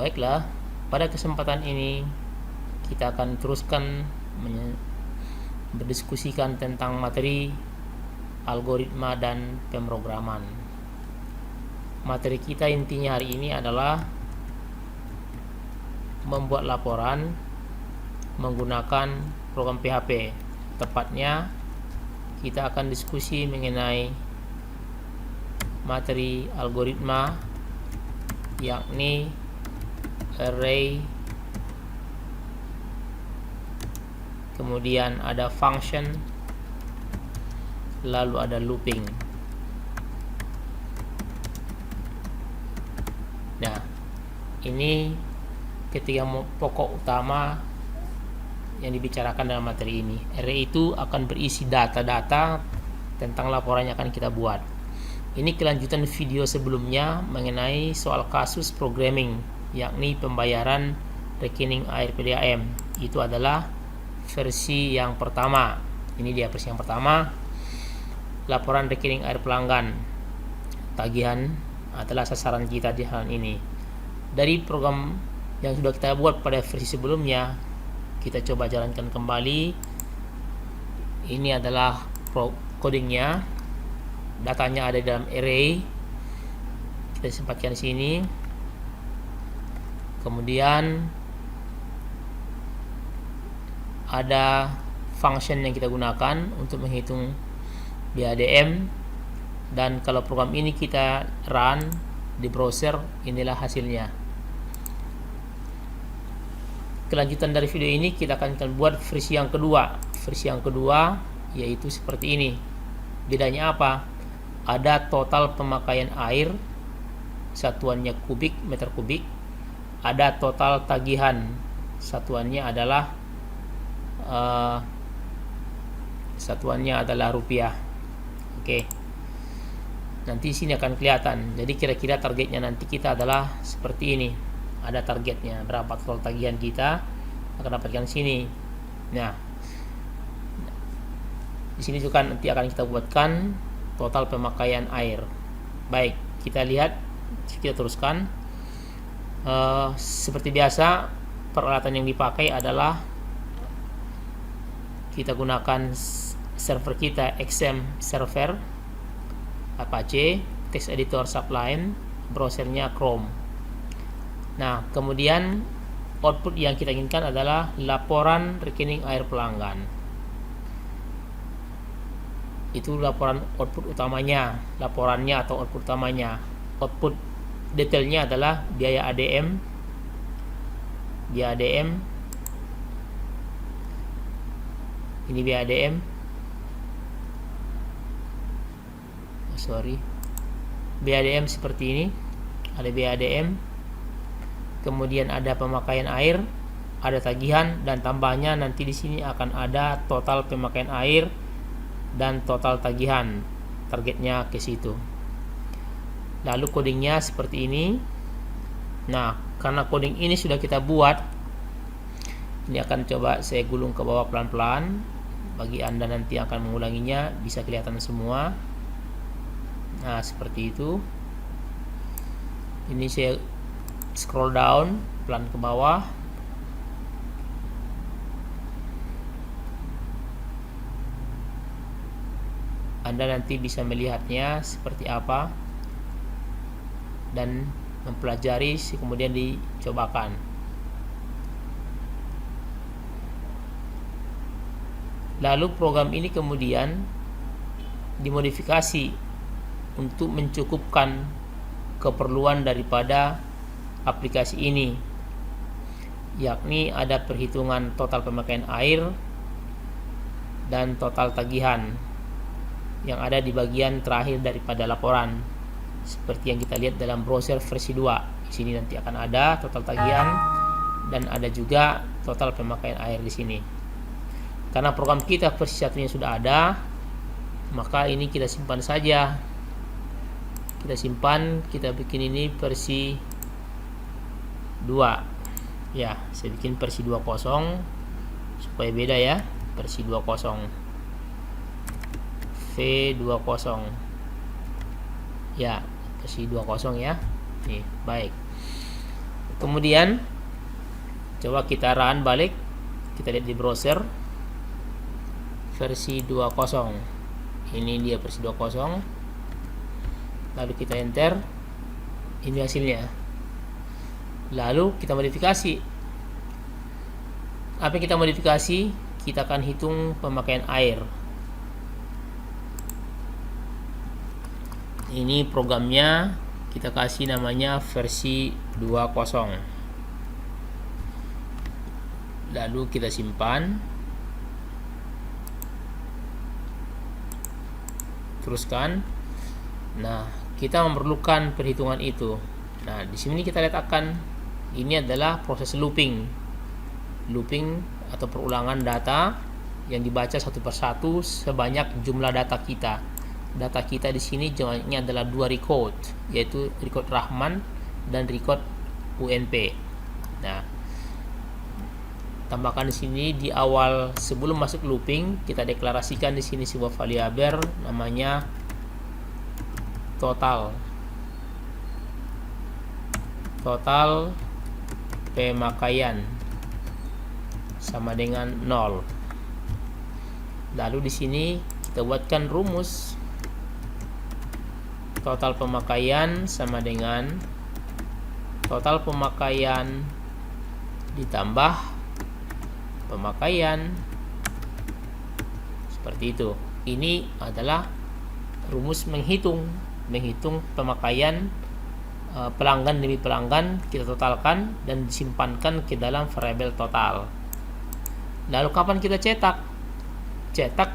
Baiklah, pada kesempatan ini kita akan teruskan berdiskusikan tentang materi algoritma dan pemrograman. Materi kita intinya hari ini adalah membuat laporan menggunakan program PHP. Tepatnya kita akan diskusi mengenai materi algoritma, yakni array, kemudian ada function, lalu ada looping. Nah, ini ketiga pokok utama yang dibicarakan dalam materi ini. Array itu akan berisi data-data tentang laporan yang akan kita buat. Ini kelanjutan video sebelumnya mengenai soal kasus programming, yakni pembayaran rekening air PDAM. Itu adalah versi yang pertama. Ini dia versi yang pertama. Laporan rekening air pelanggan. Tagihan adalah sasaran kita di hal ini. Dari program yang sudah kita buat pada versi sebelumnya, kita coba jalankan kembali. Ini adalah codingnya. Datanya ada di dalam array. Kita sempatkan sini. Kemudian ada function yang kita gunakan untuk menghitung BADM. Dan kalau program ini kita run di browser, inilah hasilnya. Kelanjutan dari video ini kita akan buat versi yang kedua. Versi yang kedua yaitu seperti ini. Bedanya apa? Ada total pemakaian air, satuannya kubik, meter kubik. Ada total tagihan, satuannya adalah rupiah. Oke. Nanti sini akan kelihatan. Jadi kira-kira targetnya nanti kita adalah seperti ini. Ada targetnya, berapa total tagihan kita akan dapatkan sini. Nah, di sini juga nanti akan kita buatkan total pemakaian air. Baik, kita lihat, kita teruskan. Seperti biasa, peralatan yang dipakai adalah kita gunakan server kita, XM server, Apache, text editor Sublime, browsernya Chrome. Nah, kemudian output yang kita inginkan adalah laporan rekening air pelanggan. Itu laporan output utamanya, laporannya atau output utamanya. Output detailnya adalah biaya ADM, ini biaya ADM, biaya ADM seperti ini, ada biaya ADM, kemudian ada pemakaian air, ada tagihan, dan tambahnya nanti di sini akan ada total pemakaian air dan total tagihan. Targetnya ke situ. Lalu codingnya seperti ini. Nah, karena coding ini sudah kita buat, ini akan coba saya gulung ke bawah pelan-pelan. Bagi Anda nanti akan mengulanginya, bisa kelihatan semua. Nah, seperti itu. Ini saya scroll down pelan ke bawah. Anda nanti bisa melihatnya seperti apa dan mempelajari, kemudian dicobakan. Lalu program ini kemudian dimodifikasi untuk mencukupkan keperluan daripada aplikasi ini, yakni ada perhitungan total pemakaian air dan total tagihan yang ada di bagian terakhir daripada laporan, seperti yang kita lihat dalam browser versi 2. Di sini nanti akan ada total tagihan dan ada juga total pemakaian air di sini. Karena program kita versi 1-nya sudah ada, maka ini kita simpan saja. Kita simpan, kita bikin ini versi 2. Ya, saya bikin versi 20 supaya beda ya. Versi 20. V20 ya, versi 20 ya. Nih, baik. Kemudian coba kita run balik, kita lihat di browser versi 20. Ini dia versi 20. Lalu kita enter, ini hasilnya. Lalu kita modifikasi. Apa yang kita modifikasi? Kita akan hitung pemakaian air. Ini programnya, kita kasih namanya versi 20. Lalu kita simpan, teruskan. Nah, kita memerlukan perhitungan itu. Nah, di sini kita letakkan, ini adalah proses looping atau perulangan data yang dibaca satu persatu sebanyak jumlah data kita. Data kita di sini jumlahnya adalah 2 record, yaitu record Rahman dan record UNP. Nah, tambahkan di sini di awal sebelum masuk looping, kita deklarasikan di sini sebuah variabel namanya total pemakaian sama dengan 0. Lalu di sini kita buatkan rumus total pemakaian sama dengan total pemakaian ditambah pemakaian, seperti itu. Ini adalah rumus menghitung pemakaian pelanggan demi pelanggan, kita totalkan dan disimpankan ke dalam variabel total. Lalu kapan kita cetak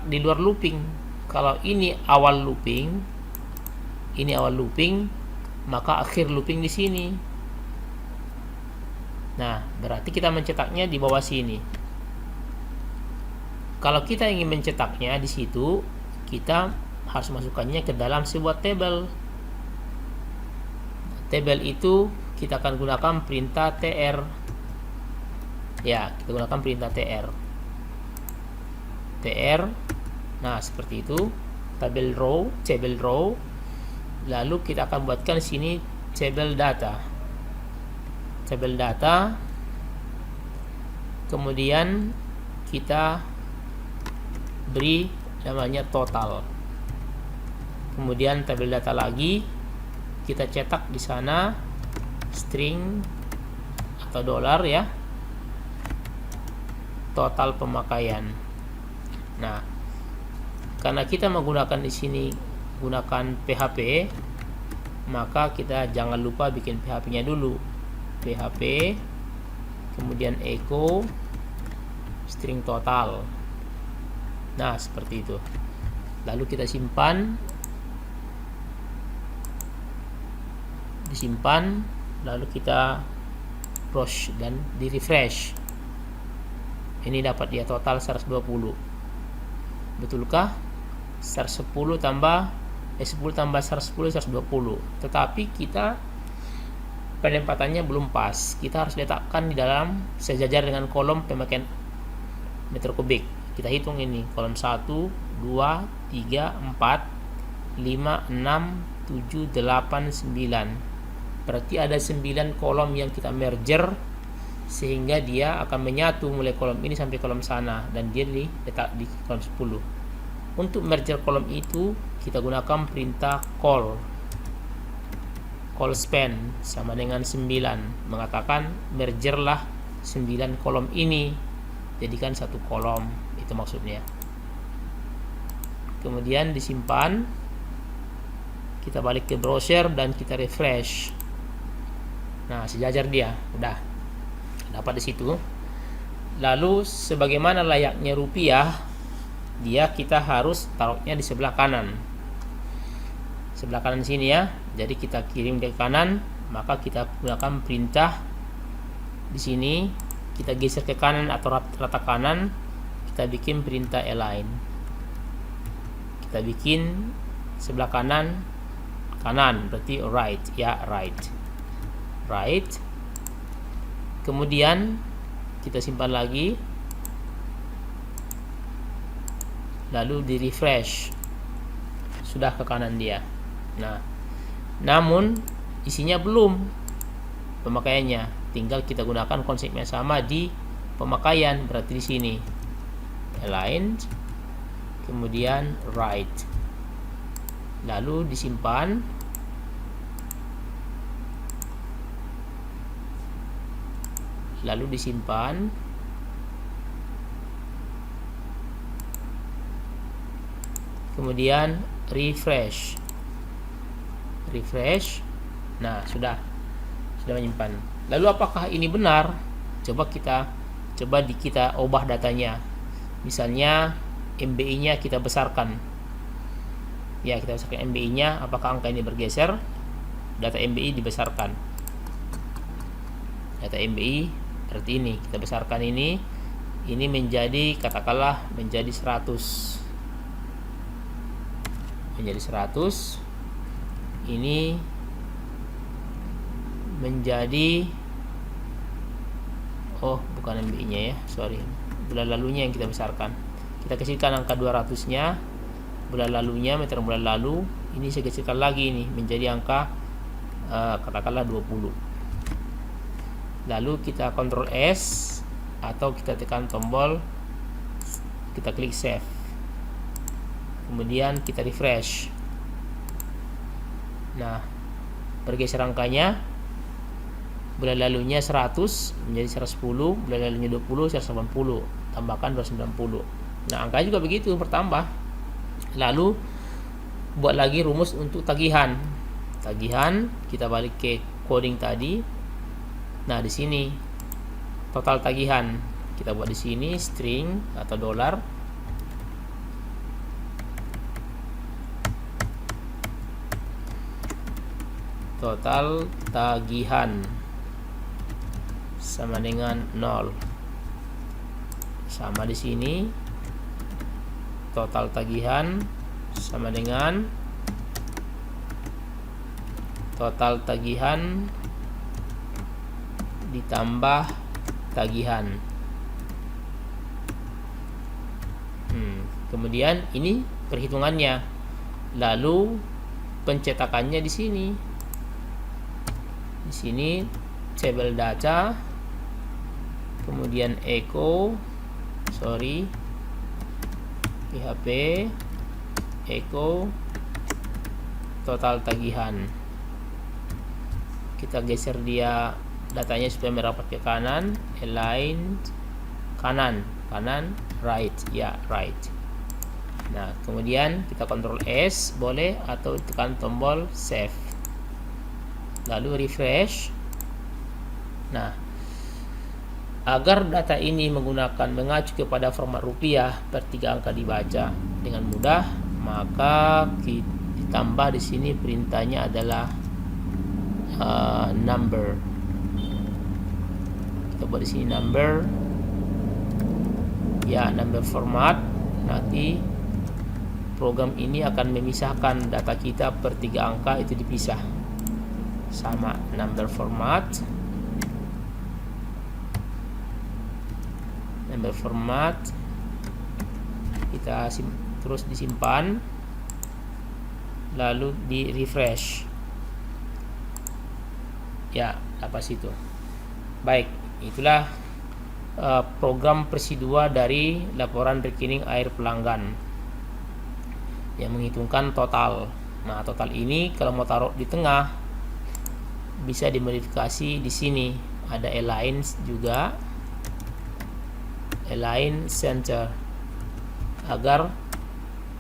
di luar looping. Kalau ini awal looping, maka akhir looping di sini. Nah, berarti kita mencetaknya di bawah sini. Kalau kita ingin mencetaknya di situ, kita harus masukkannya ke dalam sebuah tabel. Tabel itu kita akan gunakan perintah tr. Ya, kita gunakan perintah tr. Nah, seperti itu. Table row. Lalu kita akan buatkan sini table data. Kemudian kita beri namanya total. Kemudian tabel data lagi, kita cetak di sana string atau dolar ya, total pemakaian. Nah, karena kita menggunakan di sini gunakan PHP, maka kita jangan lupa bikin PHP-nya dulu. PHP, kemudian echo string total. Nah, seperti itu. Lalu kita disimpan, lalu kita browse dan di refresh. Ini dapat dia total 120. Betulkah? 10 tambah 110 120. Tetapi kita penempatannya belum pas. Kita harus letakkan di dalam sejajar dengan kolom pemakaian meter kubik. Kita hitung ini, kolom 1, 2, 3, 4, 5, 6, 7, 8, 9. Berarti ada 9 kolom yang kita merger, sehingga dia akan menyatu mulai kolom ini sampai kolom sana, dan dia diletak di kolom 10. Untuk merger kolom itu kita gunakan perintah call span sama dengan 9, mengatakan mergerlah 9 kolom ini jadikan satu kolom, itu maksudnya. Kemudian disimpan, kita balik ke browser dan kita refresh. Nah, sejajar dia, udah dapat di situ. Lalu sebagaimana layaknya rupiah, dia kita harus taruhnya di sebelah kanan sini ya. Jadi kita kirim ke kanan, maka kita gunakan perintah di sini, kita geser ke kanan atau rata kanan, kita bikin perintah align. Kita bikin sebelah kanan berarti right ya, right. Kemudian kita simpan lagi, lalu di refresh, sudah ke kanan dia. Nah, namun isinya belum pemakaiannya, tinggal kita gunakan konsep yang sama di pemakaian. Berarti di sini align, kemudian right, lalu disimpan, kemudian refresh. Nah, sudah menyimpan. Lalu apakah ini benar? Coba kita ubah datanya. Misalnya MBI-nya kita besarkan. Ya, kita besarkan MBI-nya. Apakah angka ini bergeser? Data MBI dibesarkan. Data MBI berarti ini kita besarkan ini menjadi, katakanlah menjadi 100. Ini menjadi, bukan MBI-nya ya, sorry, bulan lalunya yang kita besarkan. Kita kecilkan angka 200-nya, bulan lalunya, meteran bulan lalu. Ini saya kecilkan lagi ini menjadi angka katakanlah 20. Lalu kita Ctrl S atau kita tekan tombol, kita klik save, kemudian kita refresh. Nah, bergeser angkanya, bulan lalunya 100 menjadi 110, bulan lalunya 20 180, tambahkan 290. Nah, angkanya juga begitu bertambah. Lalu buat lagi rumus untuk tagihan. Kita balik ke coding tadi. Nah, di sini total tagihan kita buat di sini string atau dolar. Total tagihan sama dengan 0. Sama di sini total tagihan sama dengan total tagihan ditambah tagihan. Kemudian ini perhitungannya. Lalu pencetakannya di sini. Di sini table data, kemudian PHP echo total tagihan. Kita geser dia datanya supaya merapat ke kanan, align kanan, right, ya right. Nah, kemudian kita Ctrl S boleh atau tekan tombol save. Lalu refresh. Nah, agar data ini mengacu kepada format rupiah per 3 angka dibaca dengan mudah, maka ditambah di sini perintahnya adalah number. Kita buat di sini number. Ya, number format. Nanti program ini akan memisahkan data kita per 3 angka itu dipisah. Sama number format. Kita terus disimpan, lalu di refresh. Ya, apa situ. Baik, itulah program versi 2 dari laporan rekening air pelanggan yang menghitungkan total. Nah, total ini kalau mau taruh di tengah bisa dimodifikasi di sini. Ada align juga, align center, agar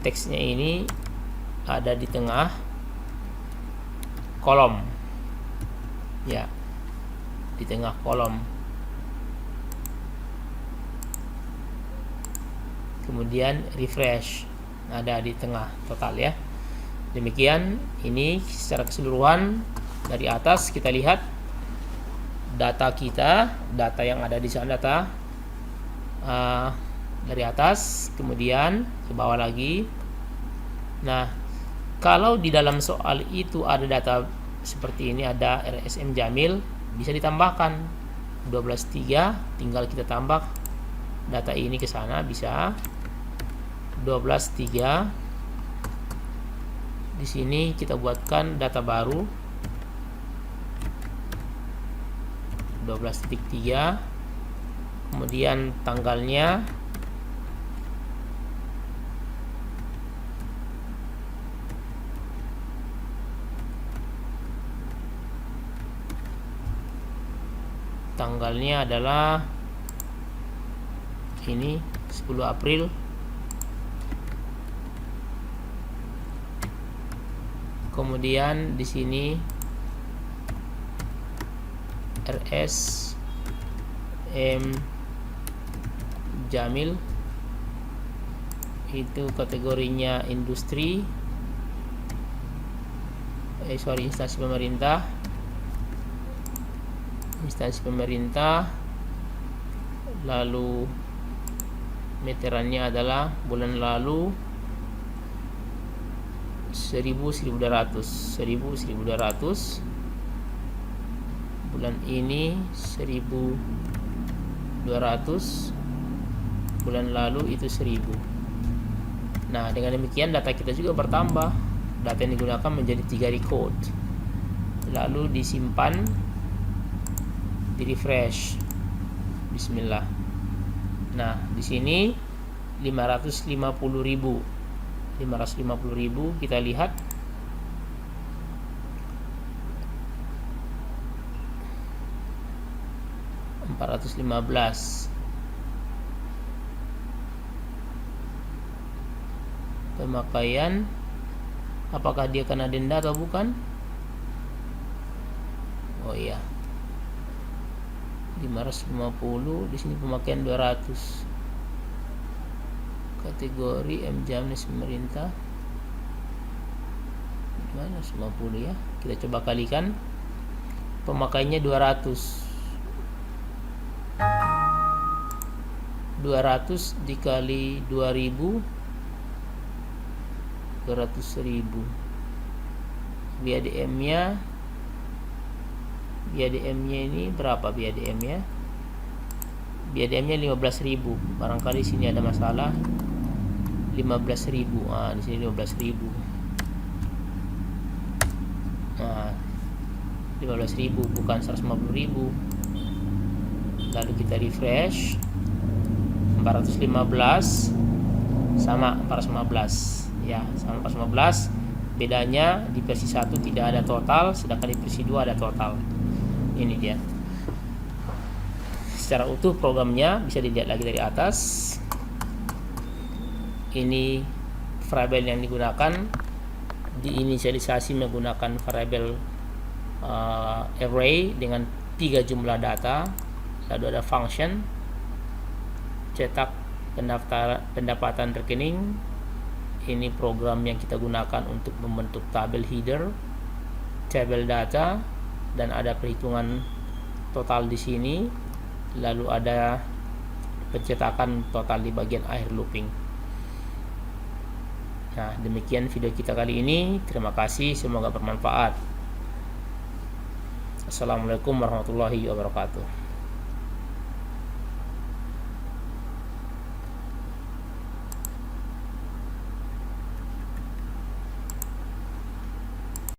teksnya ini ada di tengah kolom. Ya, di tengah kolom. Kemudian refresh, ada di tengah total ya. Demikian ini secara keseluruhan. Dari atas kita lihat data kita, data yang ada di sana, data dari atas, kemudian ke bawah lagi. Nah, kalau di dalam soal itu ada data seperti ini, ada RSM Jamil, bisa ditambahkan 12.3, tinggal kita tambah data ini ke sana, bisa 12.3. Di sini kita buatkan data baru 12.3, kemudian tanggalnya adalah ini 10 April. Kemudian di sini RS M Jamil, itu kategorinya industri, instansi pemerintah. Lalu meterannya adalah bulan lalu 1200, bulan ini 1200, bulan lalu itu 1000. Nah, dengan demikian data kita juga bertambah. Data yang digunakan menjadi 3 record, lalu disimpan, di refresh. Bismillah. Nah, di sini 550.000 kita lihat. $415. Pemakaian, apakah dia kena denda atau bukan? Oh iya, 550. Di sini pemakaian 200. Kategori M Jamnis pemerintah. Gimana 50 ya? Kita coba kalikan. Pemakaiannya 200. 200 dikali 2000, 200.000. BADM-nya ini berapa BADM-nya? BADM-nya 15.000. Barangkali sini ada masalah. 15.000. Di sini 15.000. 15.000 bukan 150.000. Lalu kita refresh. 415 sama 415 ya, sama 415. Bedanya di versi 1 tidak ada total, sedangkan di versi 2 ada total. Ini dia. Secara utuh programnya bisa dilihat lagi dari atas. Ini variabel yang digunakan, diinisialisasi menggunakan variabel array dengan 3 jumlah data. Lalu ada function, cetak pendapatan rekening. Ini program yang kita gunakan untuk membentuk tabel header, tabel data, dan ada perhitungan total di sini. Lalu ada pencetakan total di bagian akhir looping. Nah, demikian video kita kali ini. Terima kasih, semoga bermanfaat. Assalamualaikum warahmatullahi wabarakatuh.